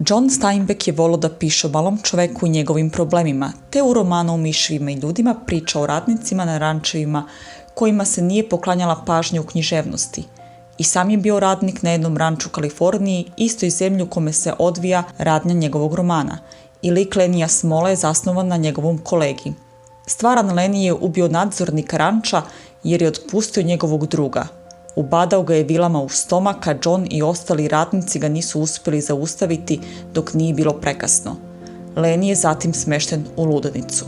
John Steinbeck je volio da piše o malom čoveku i njegovim problemima, te u romanu o miševima i ljudima priča o radnicima na rančevima kojima se nije poklanjala pažnja u književnosti. I sam je bio radnik na jednom ranču u Kaliforniji, istoj zemlji u kome se odvija radnja njegovog romana. I lik Lenija Smola je zasnovan na njegovom kolegi. Stvaran Lenny je ubio nadzornika ranča jer je otpustio njegovog druga. Ubadao ga je vilama u stomak, a John i ostali radnici ga nisu uspjeli zaustaviti dok nije bilo prekasno. Lenny je zatim smešten u ludnicu.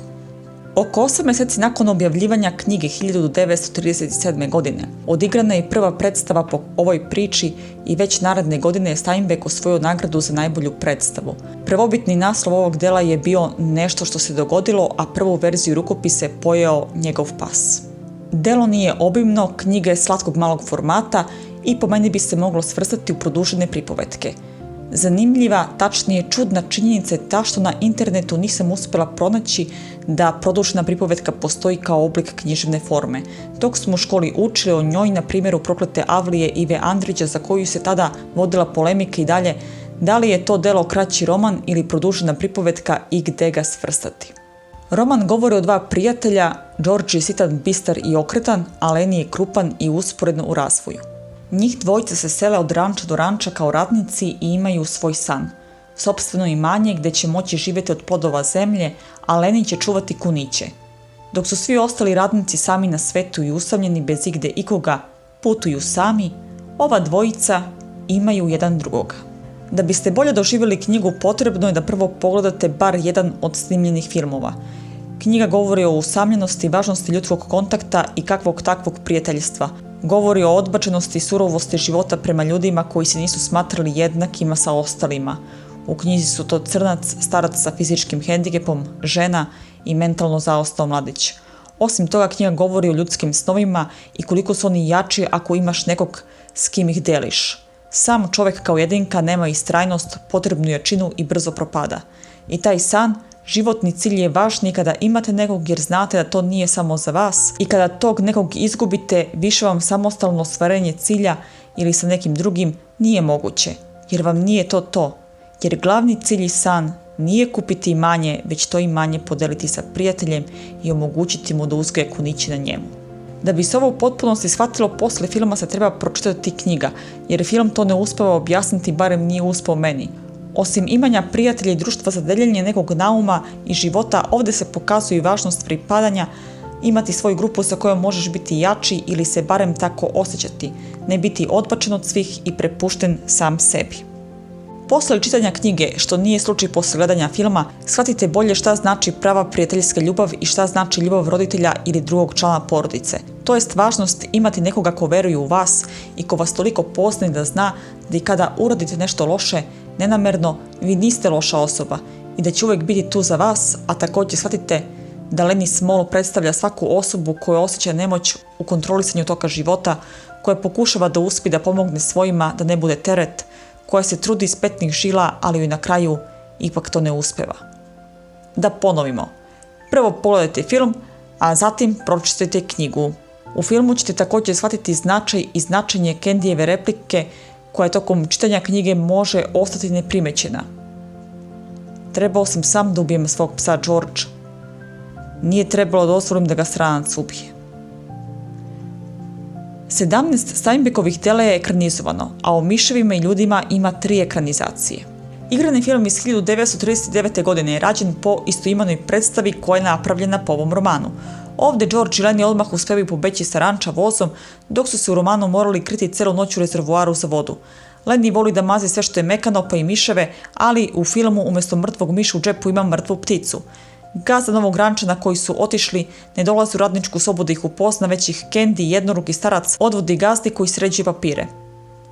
Oko 8 mjeseci nakon objavljivanja knjige 1937. godine odigrana je prva predstava po ovoj priči i već naredne godine je Steinbeck osvojio nagradu za najbolju predstavu. Prvobitni naslov ovog dela je bio Nešto što se dogodilo, a prvu verziju rukopisa je pojeo njegov pas. Delo nije obimno, knjiga je slatkog malog formata i po meni bi se moglo svrstati u produžene pripovetke. Zanimljiva, tačnije čudna činjenica je ta što na internetu nisam uspjela pronaći da produžena pripovetka postoji kao oblik književne forme. Dok smo u školi učili o njoj, na primjeru Proklete Avlije Ive Andrića, za koju se tada vodila polemika i dalje, da li je to delo kraći roman ili produžena pripovetka i gde ga svrstati. Roman govori o dva prijatelja, George je sitan, bistar i okretan, a Lenny je krupan i usporedno u razvoju. Njih dvojica se sele od ranča do ranča kao radnici i imaju svoj san. Sopstveno imanje gdje će moći živjeti od plodova zemlje, a Lenny će čuvati kuniće. Dok su svi ostali radnici sami na svetu i usamljeni bez igde ikoga, putuju sami, ova dvojica imaju jedan drugoga. Da biste bolje doživjeli knjigu, potrebno je da prvo pogledate bar jedan od snimljenih filmova. Knjiga govori o usamljenosti, važnosti ljudskog kontakta i kakvog takvog prijateljstva. Govori o odbačenosti i surovosti života prema ljudima koji se nisu smatrali jednakima sa ostalima. U knjizi su to crnac, starac sa fizičkim hendikepom, žena i mentalno zaostao mladić. Osim toga, knjiga govori o ljudskim snovima i koliko su oni jači ako imaš nekog s kim ih deliš. Sam čovjek kao jedinka nema istrajnost, potrebnu jačinu i brzo propada. I taj san, životni cilj je važniji kada imate nekog jer znate da to nije samo za vas i kada tog nekog izgubite, više vam samostalno ostvarenje cilja ili sa nekim drugim nije moguće, jer vam nije to. Jer glavni cilj i san nije kupiti imanje, već to imanje podeliti sa prijateljem i omogućiti mu da uzgaja kuniće na njemu. Da bi se ovo u potpunosti shvatilo, poslije filma se treba pročitati knjiga, jer film to ne uspeva objasniti, barem nije uspeo meni. Osim imanja prijatelja i društva za deljenje nekog nauma i života, ovdje se pokazuje i važnost pripadanja, imati svoju grupu sa kojom možeš biti jači ili se barem tako osjećati, ne biti odbačen od svih i prepušten sam sebi. Poslije čitanja knjige, što nije slučaj poslije gledanja filma, shvatite bolje šta znači prava prijateljska ljubav i šta znači ljubav roditelja ili drugog člana porodice. To jest važnost imati nekoga ko veruje u vas i ko vas toliko poznaje da zna da i kada uradite nešto loše, nenamerno, vi niste loša osoba i da će uvijek biti tu za vas, a također shvatite da Lenny Small predstavlja svaku osobu koja osjeća nemoć u kontrolisanju toka života, koja pokušava da uspije da pomogne svojima, da ne bude teret, koja se trudi iz petnih žila, ali joj na kraju ipak to ne uspeva. Da ponovimo. Prvo pogledajte film, a zatim pročitajte knjigu. U filmu ćete također shvatiti značaj i značenje Candyjeve replike, koja tokom čitanja knjige može ostati neprimećena. Trebao sam sam da ubijem svog psa George. Nije trebalo da dozvolim da ga stranac ubije. 17 Steinbeckovih dela je ekranizovano, a o miševima i ljudima ima 3 ekranizacije. Igrani film iz 1939. godine je rađen po istoimenoj predstavi koja je napravljena po ovom romanu. Ovdje George i Lenny odmah uspevaju pobeći sa ranča vozom, dok su se u romanu morali kriti celu noć u rezervoaru za vodu. Lenny voli da mazi sve što je mekano, pa i miševe, ali u filmu umjesto mrtvog miša u džepu ima mrtvu pticu. Gazda novog ranča na koji su otišli ne dolazi u radničku sobu da ih upozna, već ih Candy, jednoruki starac, odvodi gazdi koji sređuje papire.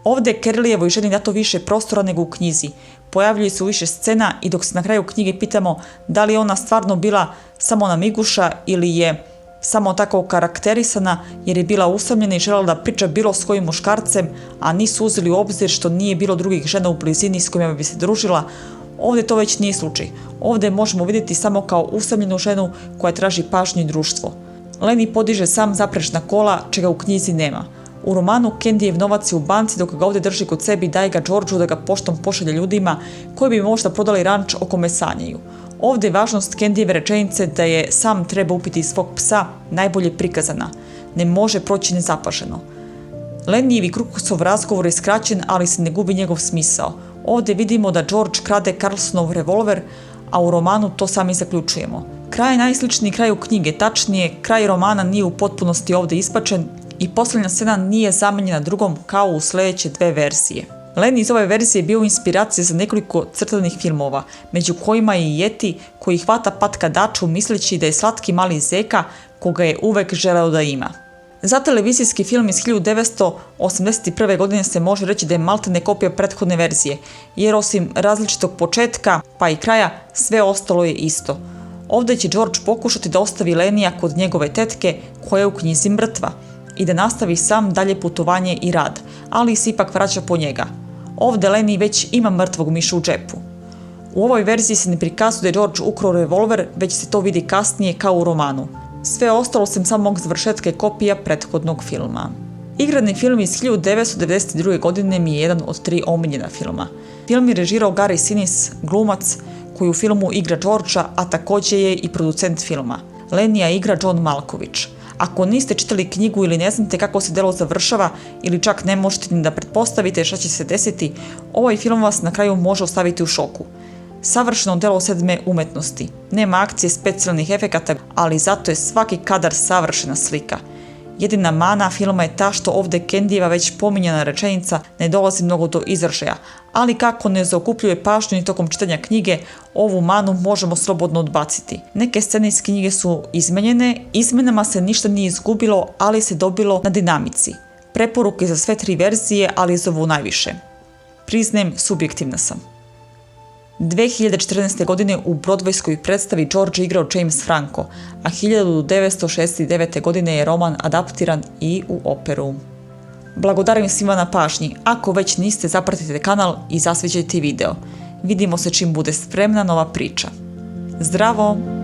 Ovdje je Carlyjevoj ženi dato više prostora nego u knjizi. Pojavljuje se u više scena i dok se na kraju knjige pitamo da li je ona stvarno bila samo ona miguša ili je samo tako karakterisana jer je bila usamljena i željela da priča bilo s kojim muškarcem, a nisu uzeli u obzir što nije bilo drugih žena u blizini s kojima bi se družila, ovdje to već nije slučaj. Ovdje možemo vidjeti samo kao usamljenu ženu koja traži pažnju i društvo. Lenny podiže sam zaprečna kola, čega u knjizi nema. U romanu Candyjev novac je u banci dok ga ovdje drži kod sebi i daje ga Georgeu da ga poštom pošalje ljudima koji bi možda prodali ranč o kome sanjaju. Ovdje je važnost Candyjeve rečenice da je sam treba upiti svog psa najbolje prikazana. Ne može proći nezapaženo. Lennyjev i Crooksov razgovor je skraćen, ali se ne gubi njegov smisao. Ovdje vidimo da George krade Carlsonov revolver, a u romanu to sami zaključujemo. Kraj je najsličniji kraju knjige, tačnije, kraj romana nije u potpunosti ovdje ispačen i posljednja scena nije zamenjena drugom kao u sljedeće dve verzije. Lenny iz ove verzije je bio inspiracija za nekoliko crtanih filmova, među kojima je i Yeti koji hvata patka Daču misleći da je slatki mali zeka koga je uvek želeo da ima. Za televizijski film iz 1981. godine se može reći da je maltene kopija prethodne verzije, jer osim različitog početka pa i kraja sve ostalo je isto. Ovdje će George pokušati da ostavi Lennyja kod njegove tetke koja je u knjizi mrtva i da nastavi sam dalje putovanje i rad, ali se ipak vraća po njega. Ovdje Lenny već ima mrtvog miša u džepu. U ovoj verziji se ne prikazuje da je George ukrao revolver, već se to vidi kasnije kao u romanu. Sve ostalo sem samog završetka je kopija prethodnog filma. Igrani film iz 1992. godine mi je jedan od 3 omiljena filma. Film je režirao Gary Sinise, glumac koji u filmu igra Georgea, a također je i producent filma. Lennyja igra John Malkovich. Ako niste čitali knjigu ili ne znate kako se delo završava ili čak ne možete ni da pretpostavite šta će se desiti, ovaj film vas na kraju može ostaviti u šoku. Savršeno delo 7. umetnosti. Nema akcije specijalnih efekata, ali zato je svaki kadar savršena slika. Jedina mana filma je ta što ovdje Candyjeva već pominjana rečenica ne dolazi mnogo do izražaja, ali kako ne zaokupljuje pažnju ni tokom čitanja knjige, ovu manu možemo slobodno odbaciti. Neke scene iz knjige su izmenjene, izmenama se ništa nije izgubilo, ali se dobilo na dinamici. Preporuke za sve 3 verzije, ali za ovu najviše. Priznajem, subjektivna sam. 2014. godine u Broadwayskoj predstavi George je igrao James Franco, a 1969. godine je roman adaptiran i u operu. Blagodarim svima na pažnji. Ako već niste, zapratite kanal i zasviđajte video. Vidimo se čim bude spremna nova priča. Zdravo!